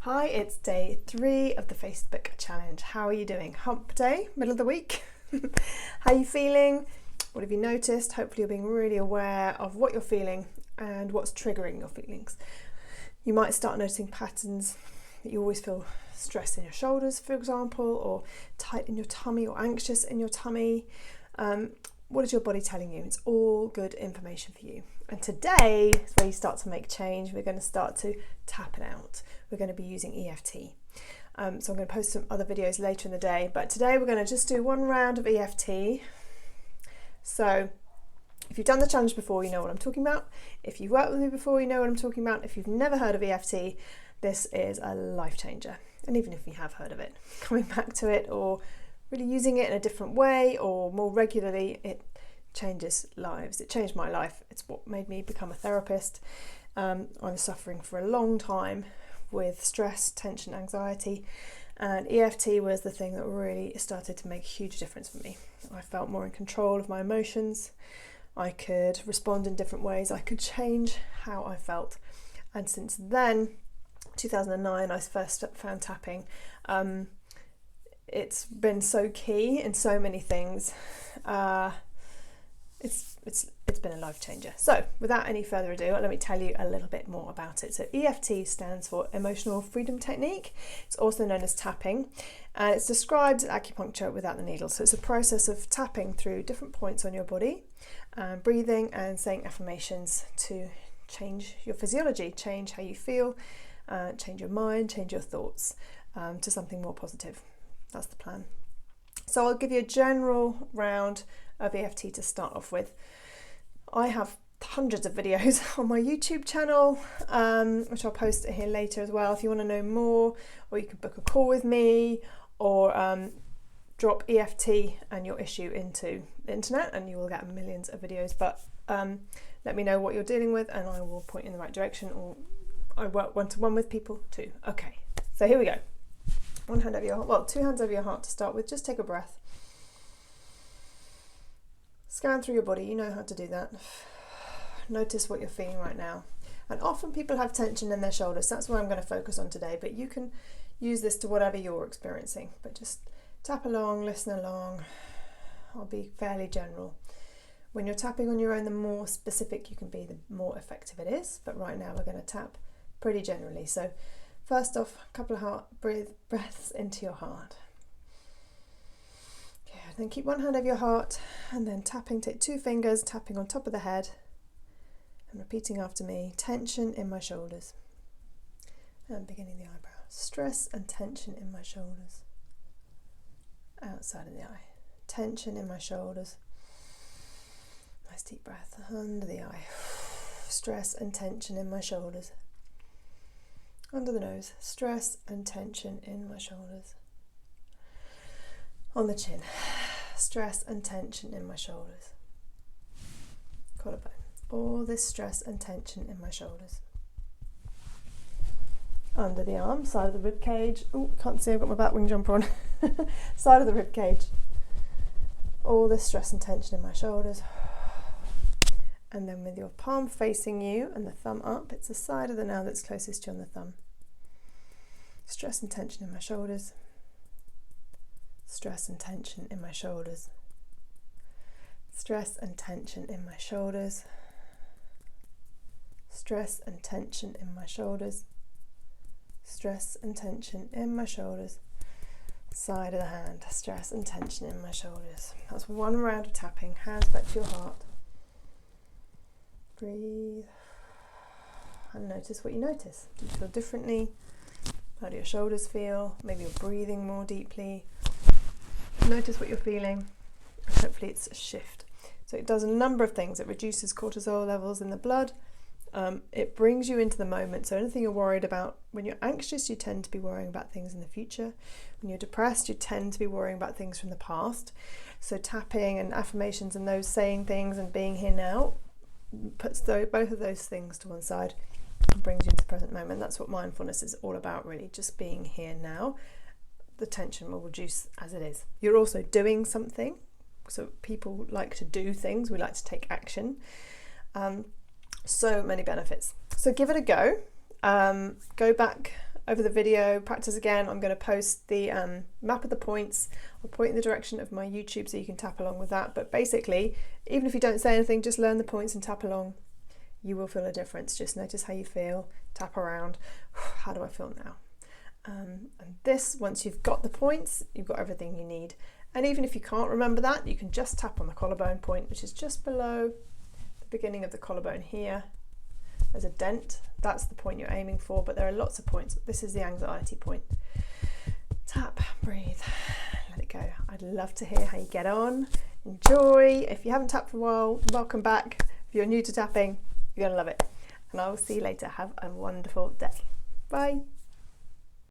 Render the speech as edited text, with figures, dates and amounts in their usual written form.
Hi, it's day 3 of the Facebook challenge. How are you doing? Hump day, middle of the week. How are you feeling? What have you noticed? Hopefully you're being really aware of what you're feeling and what's triggering your feelings. You might start noticing patterns that you always feel stress in your shoulders, for example, or tight in your tummy or anxious in your tummy. What is your body telling you? It's all good information for you. And today is where you start to make change. We're going to start to tap it out. We're going to be using EFT. So I'm going to post some other videos later in the day, but today we're going to just do one round of EFT. So if you've done the challenge before, you know what I'm talking about. If you've worked with me before, you know what I'm talking about. If you've never heard of EFT, this is a life changer. And even if you have heard of it, coming back to it or really using it in a different way or more regularly, it changes lives. It changed my life. It's what made me become a therapist. I was suffering for a long time with stress, tension, anxiety, and EFT was the thing that really started to make a huge difference for me. I felt more in control of my emotions. I could respond in different ways. I could change how I felt. And since then, 2009, I first found tapping. It's been so key in so many things. It's been a life changer. So without any further ado, let me tell you a little bit more about it. So EFT stands for Emotional Freedom Technique. It's also known as tapping, and it's described as acupuncture without the needle. So it's a process of tapping through different points on your body, breathing and saying affirmations to change your physiology, change how you feel, change your mind, change your thoughts to something more positive. That's the plan. So I'll give you a general round of EFT to start off with. I have hundreds of videos on my YouTube channel, which I'll post here later as well if you want to know more, or you can book a call with me, or drop EFT and your issue into the internet and you will get millions of videos. But let me know what you're dealing with and I will point you in the right direction, or I work one-to-one with people too. Okay, so here we go. One hand over your heart, well, 2 hands over your heart to start with. Just take a breath. Scan through your body, you know how to do that. Notice what you're feeling right now. And often people have tension in their shoulders. That's what I'm going to focus on today, but you can use this to whatever you're experiencing. But just tap along, listen along. I'll be fairly general. When you're tapping on your own, the more specific you can be, the more effective it is. But right now we're going to tap pretty generally. So first off, a couple of breaths into your heart. Then keep one hand over your heart and then tapping, take 2 fingers, tapping on top of the head and repeating after me, tension in my shoulders. And beginning the eyebrow, stress and tension in my shoulders. Outside of the eye, tension in my shoulders. Nice deep breath under the eye, stress and tension in my shoulders. Under the nose, stress and tension in my shoulders. On the chin, stress and tension in my shoulders. Collarbone, all this stress and tension in my shoulders. Under the arm, side of the rib cage. Oh, can't see, I've got my bat wing jumper on. Side of the rib cage. All this stress and tension in my shoulders. And then with your palm facing you and the thumb up, it's the side of the nail that's closest to you on the thumb. Stress and tension in my shoulders. Stress and tension in my shoulders. Stress and tension in my shoulders. Stress and tension in my shoulders. Stress and tension in my shoulders. Side of the hand, stress and tension in my shoulders. That's one round of tapping. Hands back to your heart. Breathe. And notice what you notice. Do you feel differently? How do your shoulders feel? Maybe you're breathing more deeply. Notice what you're feeling, and hopefully it's a shift. So it does a number of things. It reduces cortisol levels in the blood. It brings you into the moment. So anything you're worried about, when you're anxious, you tend to be worrying about things in the future. When you're depressed, you tend to be worrying about things from the past. So tapping and affirmations and those saying things and being here now puts both of those things to one side and brings you into the present moment. That's what mindfulness is all about, really, just being here now. The tension will reduce as it is. You're also doing something. So people like to do things. We like to take action. So many benefits. So give it a go. Go back over the video, practice again. I'm going to post the map of the points. I'll point in the direction of my YouTube so you can tap along with that. But basically, even if you don't say anything, just learn the points and tap along. You will feel a difference. Just notice how you feel, tap around. How do I feel now? And this, once you've got the points, you've got everything you need. And even if you can't remember that, you can just tap on the collarbone point, which is just below the beginning of the collarbone here. There's a dent, that's the point you're aiming for, but there are lots of points. This is the anxiety point. Tap, breathe, let it go. I'd love to hear how you get on. Enjoy. If you haven't tapped for a while, welcome back. If you're new to tapping, you're gonna love it. And I will see you later. Have a wonderful day. Bye.